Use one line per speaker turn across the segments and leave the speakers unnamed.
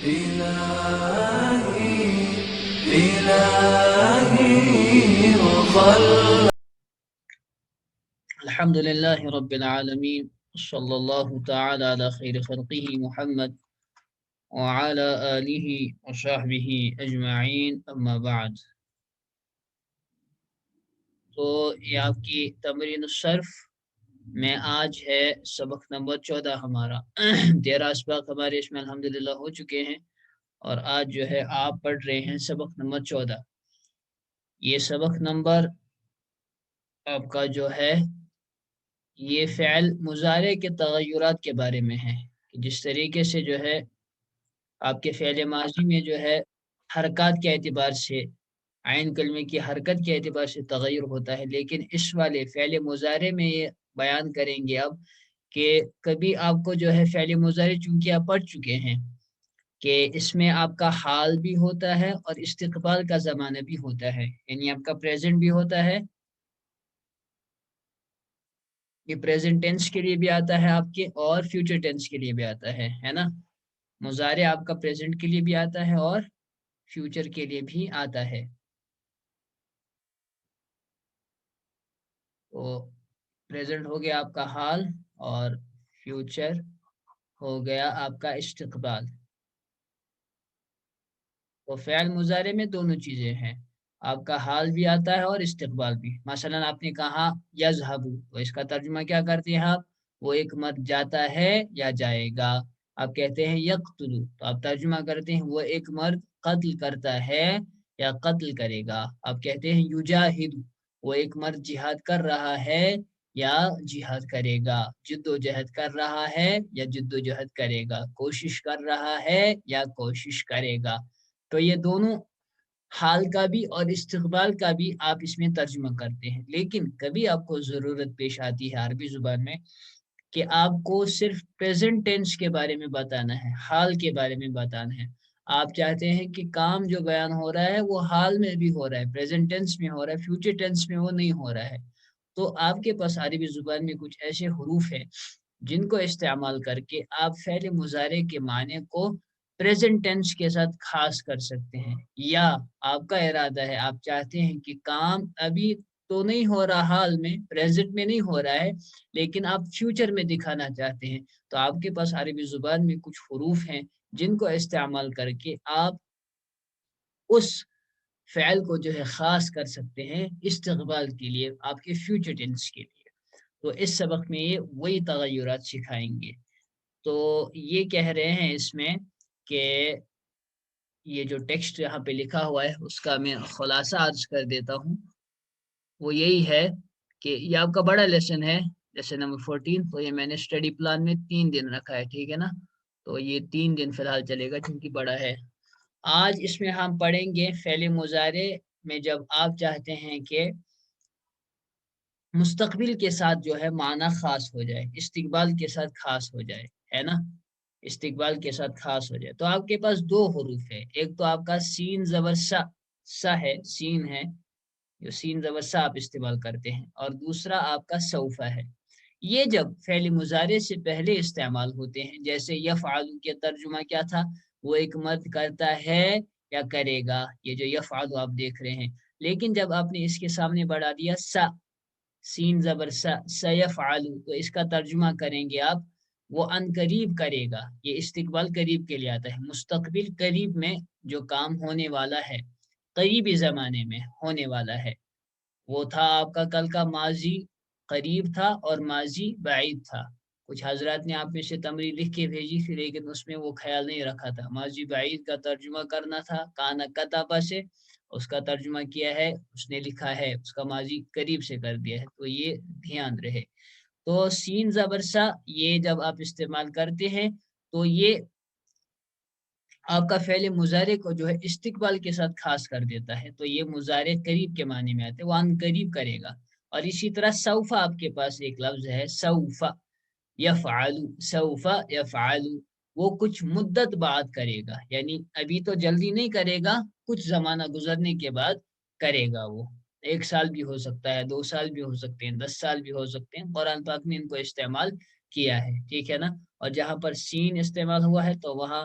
إلهي إلهي وخلق.
الحمد لله رب العالمين، صلى الله تعالى على خير خلقه محمد وعلى آله وصحبه أجمعين، أما بعد. تو یہ آپ کی تمرین الصرف میں آج ہے سبق نمبر 14 ہمارا 13 اسباق ہمارے اس میں الحمدللہ ہو چکے ہیں، اور آج جو ہے آپ پڑھ رہے ہیں سبق نمبر 14۔ یہ سبق نمبر آپ کا جو ہے یہ فعل مضارع کے تغیرات کے بارے میں ہے، کہ جس طریقے سے جو ہے آپ کے فعل ماضی میں جو ہے حرکات کے اعتبار سے عین کلمے کی حرکت کے اعتبار سے تغیر ہوتا ہے، لیکن اس والے فعل مضارع میں یہ بیان کریں گے اب کہ کبھی آپ کو جو ہے فعل مضارع چونکہ آپ پڑھ چکے ہیں کہ اس میں آپ کا حال بھی ہوتا ہے اور استقبال کا زمانہ بھی ہوتا ہے، یعنی آپ کا پریزنٹ بھی ہوتا ہے، یہ پریزنٹ ٹینس کے لیے بھی آتا ہے آپ کے، اور فیوچر ٹینس کے لیے بھی آتا ہے نا۔ مضارع آپ کا پریزنٹ کے لیے بھی آتا ہے اور فیوچر کے لیے بھی آتا ہے۔ تو پریزنٹ ہو گیا آپ کا حال اور فیوچر ہو گیا آپ کا استقبال۔ تو فعل مضارع میں دونوں چیزیں ہیں، آپ کا حال بھی آتا ہے اور استقبال بھی۔ مثلا آپ نے کہا یذهب، تو اس کا ترجمہ کیا کرتے ہیں آپ؟ وہ ایک مرد جاتا ہے یا جائے گا۔ آپ کہتے ہیں یقتل، تو آپ ترجمہ کرتے ہیں وہ ایک مرد قتل کرتا ہے یا قتل کرے گا۔ آپ کہتے ہیں یجاہد، وہ ایک مرد جہاد کر رہا ہے یا جہاد کرے گا، جد و جہد کر رہا ہے یا جد و جہد کرے گا، کوشش کر رہا ہے یا کوشش کرے گا۔ تو یہ دونوں حال کا بھی اور استقبال کا بھی آپ اس میں ترجمہ کرتے ہیں، لیکن کبھی آپ کو ضرورت پیش آتی ہے عربی زبان میں کہ آپ کو صرف پریزنٹ ٹینس کے بارے میں بتانا ہے، حال کے بارے میں بتانا ہے۔ آپ چاہتے ہیں کہ کام جو بیان ہو رہا ہے وہ حال میں بھی ہو رہا ہے، پریزنٹ ٹینس میں ہو رہا ہے، فیوچر ٹینس میں وہ نہیں ہو رہا ہے، تو آپ کے پاس عربی زبان میں کچھ ایسے حروف ہیں جن کو استعمال کر کے آپ فعل مضارع کے معنی کو پریزنٹ ٹینس کے ساتھ خاص کر سکتے ہیں، یا آپ کا ارادہ ہے آپ چاہتے ہیں کہ کام ابھی تو نہیں ہو رہا، حال میں پریزنٹ میں نہیں ہو رہا ہے، لیکن آپ فیوچر میں دکھانا چاہتے ہیں، تو آپ کے پاس عربی زبان میں کچھ حروف ہیں جن کو استعمال کر کے آپ اس فعل کو جو ہے خاص کر سکتے ہیں استقبال کے لیے، آپ کے فیوچر ٹینس کے لیے۔ تو اس سبق میں یہ وہی تغیرات سکھائیں گے۔ تو یہ کہہ رہے ہیں اس میں کہ یہ جو ٹیکسٹ یہاں پہ لکھا ہوا ہے اس کا میں خلاصہ عرض کر دیتا ہوں۔ وہ یہی ہے کہ یہ آپ کا بڑا لیسن ہے، لیسن نمبر 14، تو یہ میں نے اسٹڈی پلان میں 3 دن رکھا ہے، ٹھیک ہے نا، تو یہ 3 دن فی الحال چلے گا کیونکہ بڑا ہے۔ آج اس میں ہم پڑھیں گے فعل مضارع میں جب آپ چاہتے ہیں کہ مستقبل کے ساتھ جو ہے معنی خاص ہو جائے، استقبال کے ساتھ خاص ہو جائے، ہے نا، استقبال کے ساتھ خاص ہو جائے، تو آپ کے پاس 2 حروف ہے، ایک تو آپ کا سین زبر سا ہے، سین ہے جو سین زبر سا آپ استعمال کرتے ہیں، اور دوسرا آپ کا سوفا ہے۔ یہ جب فعل مضارع سے پہلے استعمال ہوتے ہیں، جیسے یفعل کے ترجمہ کیا تھا؟ وہ ایک مرد کرتا ہے یا کرے گا، یہ جو یفعل آپ دیکھ رہے ہیں، لیکن جب آپ نے اس کے سامنے بڑھا دیا سا، سین زبر سیفعل، تو اس کا ترجمہ کریں گے آپ وہ ان قریب کرے گا، یہ استقبال قریب کے لیے آتا ہے، مستقبل قریب میں جو کام ہونے والا ہے، قریبی زمانے میں ہونے والا ہے، وہ تھا آپ کا کل کا ماضی قریب تھا اور ماضی بعید تھا۔ کچھ حضرات نے آپ میں سے تمرین لکھ کے بھیجی تھی لیکن اس میں وہ خیال نہیں رکھا تھا، ماضی بعید کا ترجمہ کرنا تھا کانا کتابہ سے، اس کا ترجمہ کیا ہے، اس نے لکھا ہے اس کا ماضی قریب سے کر دیا ہے، تو یہ دھیان رہے۔ تو سین زبر سا یہ جب آپ استعمال کرتے ہیں تو یہ آپ کا فعل مضارع کو جو ہے استقبال کے ساتھ خاص کر دیتا ہے، تو یہ مضارع قریب کے معنی میں آتے ہیں، وہ ان قریب کرے گا۔ اور اسی طرح سوفا آپ کے پاس ایک لفظ ہے، سوفا یفعل، سوفا یفعل، وہ کچھ مدت بعد کرے گا، یعنی ابھی تو جلدی نہیں کرے گا، کچھ زمانہ گزرنے کے بعد کرے گا، وہ 1 سال بھی ہو سکتا ہے، 2 سال بھی ہو سکتے ہیں، 10 سال بھی ہو سکتے ہیں، قرآن پاک نے ان کو استعمال کیا ہے، ٹھیک ہے نا۔ اور جہاں پر سین استعمال ہوا ہے تو وہاں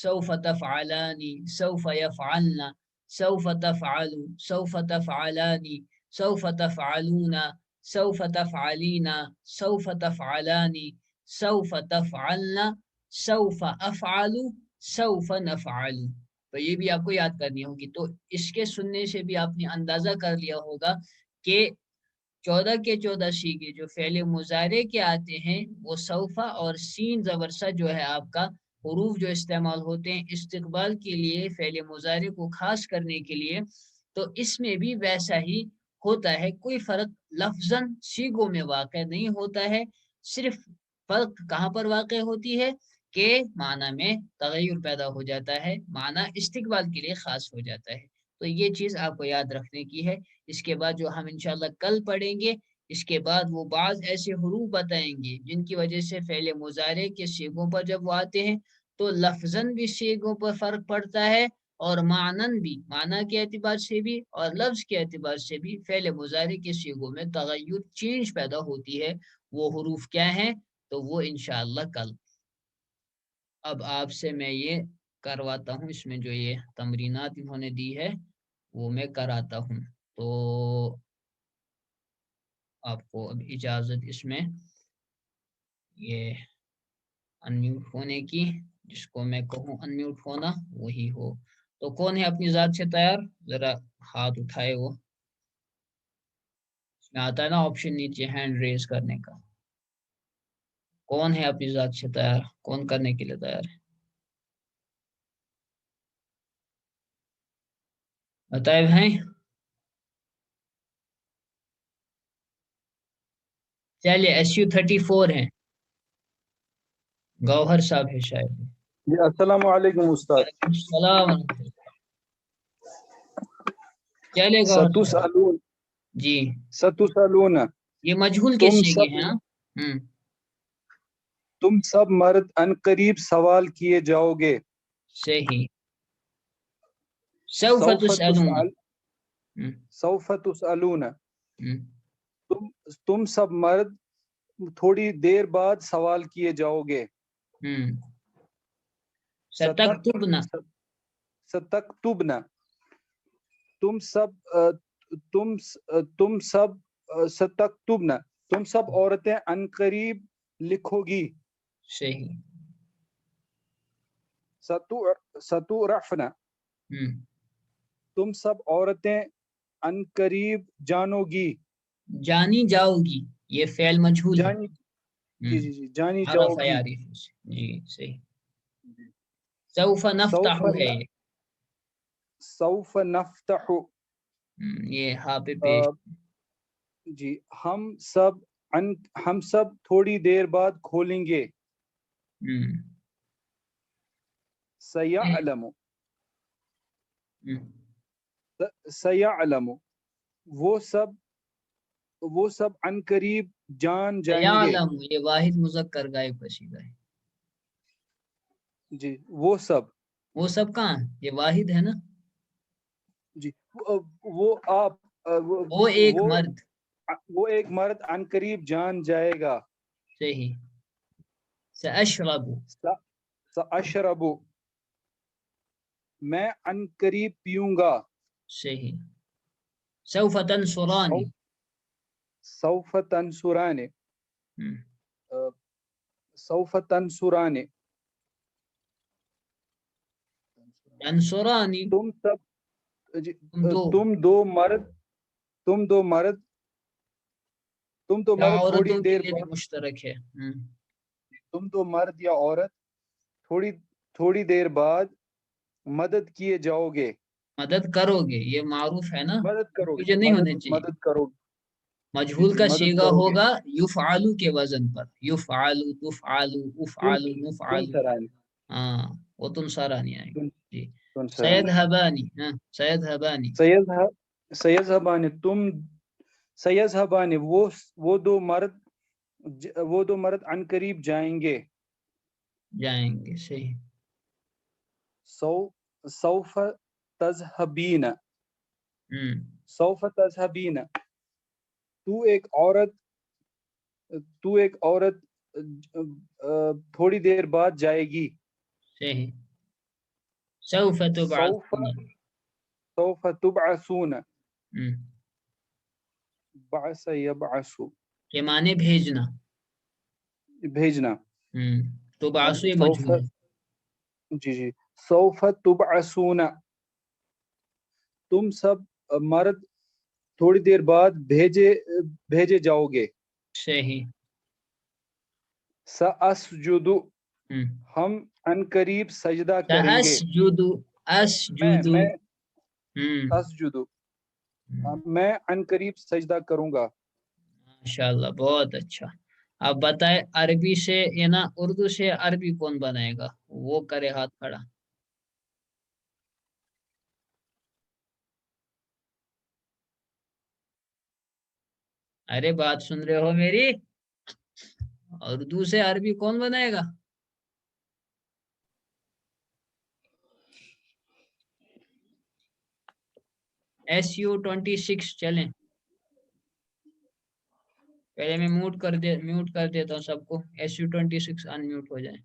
سوف تفعلانی، سوف یفعلنا، سوف تفعلوا، سوف تفعلانی، سوف تفعلون، سوف تفعلینا، سوف تفعلانی، سوف تفعلنا، سوف افعل، سوف نفعل. تو یہ بھی آپ کو یاد کرنی ہوگی. تو اس کے سننے سے بھی آپ نے اندازہ کر لیا ہوگا کہ 14 کے 14 سیغے جو فعل مضارع کے آتے ہیں وہ سوفا اور سین زبرسا جو ہے آپ کا حروف جو استعمال ہوتے ہیں استقبال کے لیے فعل مضارع کو خاص کرنے کے لیے، تو اس میں بھی ویسا ہی ہوتا ہے. کوئی فرق لفظاً سیغوں میں واقع نہیں ہوتا ہے، صرف فرق کہاں پر واقع ہوتی ہے کہ معنی میں تغیر پیدا ہو جاتا ہے، معنی استقبال کے لیے خاص ہو جاتا ہے. تو یہ چیز آپ کو یاد رکھنے کی ہے. اس کے بعد جو ہم انشاءاللہ کل پڑھیں گے، اس کے بعد وہ بعض ایسے حروف بتائیں گے جن کی وجہ سے فعل مضارع کے سیغوں پر جب وہ آتے ہیں تو لفظاً بھی سیغوں پر فرق پڑتا ہے اور معنن بھی، معنی کے اعتبار سے بھی اور لفظ کے اعتبار سے بھی فعل مضارع کے سیغوں میں تغیر، چینج پیدا ہوتی ہے. وہ حروف کیا ہیں؟ تو وہ انشاءاللہ کل. اب آپ سے میں یہ کرواتا ہوں، اس میں جو یہ تمرینات انہوں نے دی ہے وہ میں کراتا ہوں. تو آپ کو اب اجازت اس میں یہ انمیوٹ ہونے کی، جس کو میں کہوں انمیوٹ ہونا وہی ہو. تو کون ہے اپنی ذات سے تیار؟ ذرا ہاتھ اٹھائے. وہ اس میں آتا ہے نا آپشن نیچے ہینڈ ریز کرنے کا. کون ہے اپنی ذات سے تیار؟ کون کرنے کے لیے تیار ہے؟ بتائے بھائی. چلیے SU34 ہیں، گوہر صاحب ہے شاید.
جی السلام علیکم استاد.
وعلیکم السلام ورحمۃ اللہ. چلے گوہر صاحب.
ستسألون
جی
ستسألون
یہ مجہول کے
تم
سیغے
سب
ہیں.
تم سب مرد عنقریب سوال کیے جاؤ گے.
صحیح. سوف تسألون.
سوف تسألون
ہم.
تم سب مرد تھوڑی دیر بعد سوال کیے جاؤ گے.
ستکتبنا.
ستکتبنا تم سب ستکتبنا تم سب عورتیں عنقریب لکھو گی.
صحیح.
ستعرفنا تم سب عورتیں عنقریب جانو گی.
جانی جاؤ گی یہ فعل مجہول ہے.
جانی جی جی جی جانی جاؤ
عرف
گی.
یعرف سے. جی صحیح. سوف نفتح ہے یہ.
سوف نفتح
یہ ہاں پہ پیش.
جی ہم سب تھوڑی دیر بعد کھولیں گے. سیعلم سیعلم وہ سب عنقریب جان جائیں گے.
سیعلم یہ واحد مذکر غائب کا صیغہ ہے.
جی وہ
سب کہاں؟ یہ واحد ہے نا.
جی وہ آپ
وہ ایک مرد.
وہ ایک مرد عنقریب جان جائے گا.
صحیح. سأشرب.
سأشرب میں عنقریب پیوں گا.
صحیح. سوف تنصرانی.
سوف تنصرانی سوف تنصرانی
تنصرانی
تم سب
تم
دو مرد
یا
تھوڑی
عورتوں کے
دیر
لیے بھی
بعد
مشترک ہے.
تم دو مرد یا عورت تھوڑی دیر بعد مدد کیے جاؤ گے.
مدد کرو گے یہ معروف ہے نا،
مدد کرو گے.
کنفیوژن نہیں ہونے چاہیے.
مدد کرو گے.
مجہول
جی
کا
مدد
صیغہ
کرو گے.
ہوگا یفعلو کے وزن پر. یفعلو، تفعلو، افعلو،
تم
نفعلو.
سرانی
ہاں وہ تنصرانی آئے گا. جی.
تنصرانی
سیذهبانی. سیذهبانی.
سیذهبانی سیذهبانی وہ دو مرد عنقریب جائیں گے.
جائیں گے. صحیح.
سوف تذهبین سوف تذهبین تو ایک عورت تھوڑی دیر بعد جائے گی.
صحیح. سوف
سوف
تبعثون
سوف تبعثون
ہم،
بعث یبعث
کے معنی بھیجنا.
بھیجنا.
تبعث یہ
سوف
مجھول ہے.
جی سوف تبعثون تم سب مرد تھوڑی دیر بعد بھیجے جاؤ گے.
صحیح.
سأسجد ہم ان قریب سجدہ کریں گے.
سأسجد اسجد.
میں
ہم،
اسجد میں ان قریب سجدہ کروں گا.
ماشاءاللہ بہت اچھا. اب بتائے عربی سے یہ نا اردو سے عربی کون بنائے گا؟ وہ کرے ہاتھ کھڑا. ارے بات سن رہے ہو میری؟ اردو سے عربی کون بنائے گا؟ SU-26 چلیں. پہلے میں میوٹ کر دیتا ہوں سب کو. SU-26 ان میوٹ ہو جائے.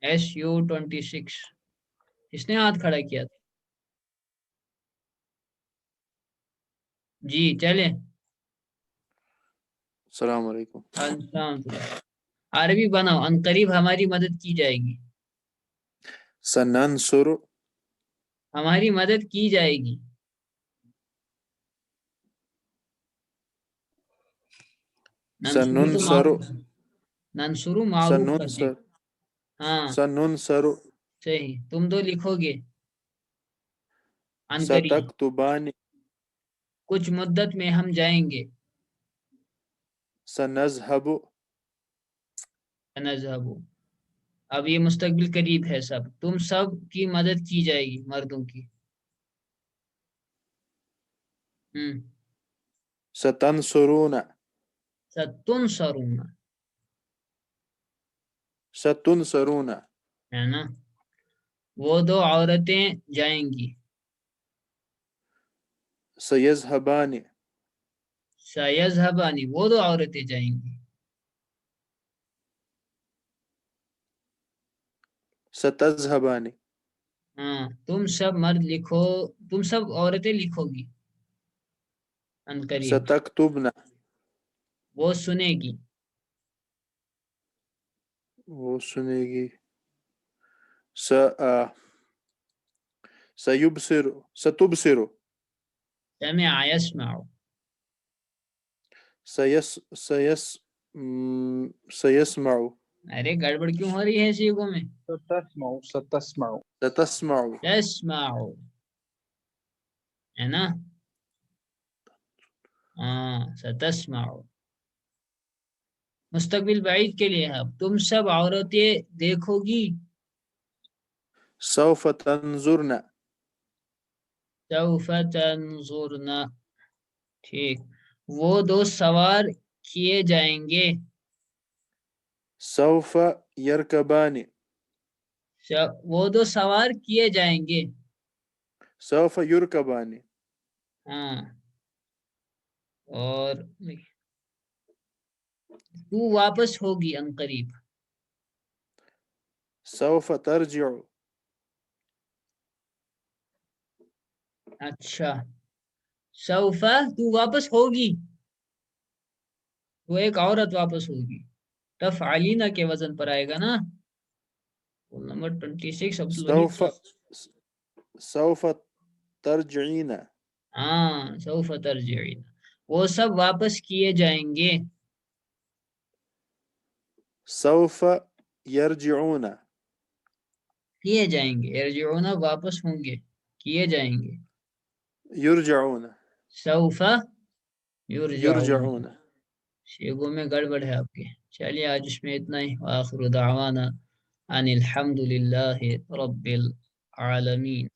SU-26 اس نے ہاتھ کھڑا کیا تھا. جی چلیں.
السلام علیکم.
السلام. عربی بناؤ. ان قریب ہماری مدد کی جائے گی.
سننصر
ہماری مدد کی جائے گی.
سننصر
ننصرو معروف کر دیں.
سننصر
ہاں
سننصر
صحیح. تم دو لکھو گے ان قریب.
ستکتبان
کچھ مدت میں ہم جائیں گے.
سنذهب
نذهب. اب یہ مستقبل قریب ہے. سب تم سب کی مدد کی جائے گی مردوں کی.
ستنصرون
ستنصرون
ستنصرون
ہے نا. وہ دو عورتیں جائیں گی.
سيذهبان
سیذهبانی وہ دو عورتیں جائیں گی.
ستذهبان
ہاں تم سب مرد لکھو. تم سب عورتیں لکھو گی ان قریب.
ستكتبن
وہ سنے گی.
وہ سنے گی. سيبصر ستبصر
سمع يسمع.
سيسمع
ارے گڑبڑ کیوں ہو رہی ہے سیگوں میں؟
ستسمع ستسمع
ستسمع
تسمع ہے نا. ہاں ستسمع. مستقبل بعید کے لیے اب تم سب عورتیں دیکھو گی.
سوف تنظرن
سوف تنظرن. ٹھیک. وہ دو سوار کیے جائیں گے.
سوف يركبان
وہ دو سوار کیے جائیں گے.
سوف يركبان
ہاں. اور تو واپس ہوگی ان قریب.
سوف ترجع
اچھا. سوف تو واپس ہوگی. وہ ایک عورت واپس ہوگی. تفعلینا کے وزن پر آئے گا نا. نمبر 26
سوف سوف ترجعين
ہاں سوف ترجعین. وہ سب واپس کیے جائیں گے.
سوف يرجعون
کیے جائیں گے. یرجعون واپس ہوں گے. کیے جائیں گے.
يرجعون
سوف یرجعون.
يرجعون.
شیگوں میں گڑبڑ ہے آپ کے. چلیے آج اس میں اتنا ہی. وآخر دعوانا ان الحمد للہ رب العالمین.